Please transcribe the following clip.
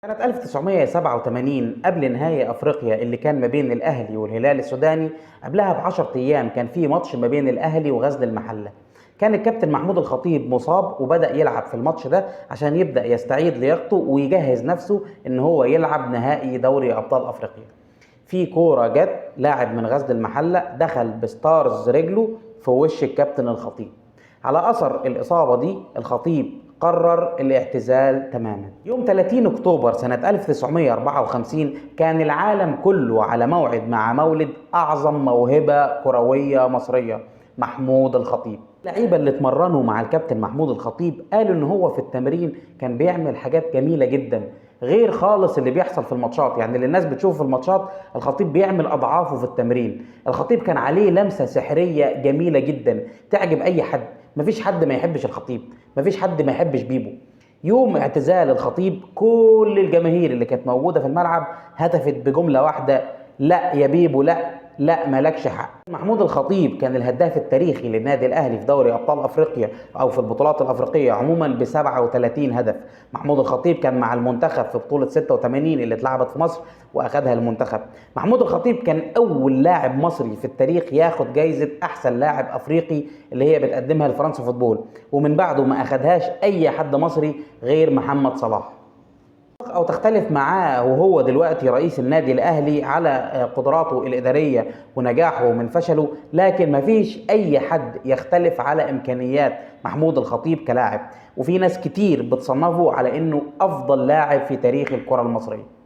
سنة 1987 قبل نهائي افريقيا اللي كان ما بين الاهلي والهلال السوداني، قبلها ب10 ايام كان في ماتش ما بين الاهلي وغزل المحله. كان الكابتن محمود الخطيب مصاب وبدأ يلعب في الماتش ده عشان يبدأ يستعيد لياقته ويجهز نفسه ان هو يلعب نهائي دوري ابطال افريقيا. في كورة جت لاعب من غزل المحله دخل بستارز رجله في وش الكابتن الخطيب. على اثر الاصابة دي الخطيب قرر الاعتزال تماما. يوم 30 اكتوبر سنة 1954 كان العالم كله على موعد مع مولد اعظم موهبة كروية مصرية، محمود الخطيب. اللعيبه اللي اتمرنوا مع الكابتن محمود الخطيب قالوا ان هو في التمرين كان بيعمل حاجات جميله جدا، غير خالص اللي بيحصل في الماتشات. يعني اللي الناس بتشوفه في الماتشات الخطيب بيعمل اضعافه في التمرين. الخطيب كان عليه لمسه سحريه جميله جدا تعجب اي حد. مفيش حد ما يحبش الخطيب، مفيش حد ما يحبش بيبو. يوم اعتزال الخطيب كل الجماهير اللي كانت موجوده في الملعب هتفت بجمله واحده: لا يا بيبو، لا لا، مالكش حق. محمود الخطيب كان الهداف التاريخي للنادي الاهلي في دوري ابطال افريقيا او في البطولات الافريقيه عموما ب 37 هدف. محمود الخطيب كان مع المنتخب في بطوله 86 اللي اتلعبت في مصر واخدها المنتخب. محمود الخطيب كان اول لاعب مصري في التاريخ ياخد جايزه احسن لاعب افريقي اللي هي بتقدمها لفرنسا فوتبول، ومن بعده ما اخدهاش اي حد مصري غير محمد صلاح. او تختلف معاه وهو دلوقتي رئيس النادي الاهلي على قدراته الاداريه ونجاحه من فشله، لكن مفيش اي حد يختلف على امكانيات محمود الخطيب كلاعب، وفي ناس كتير بتصنفه على انه افضل لاعب في تاريخ الكره المصريه.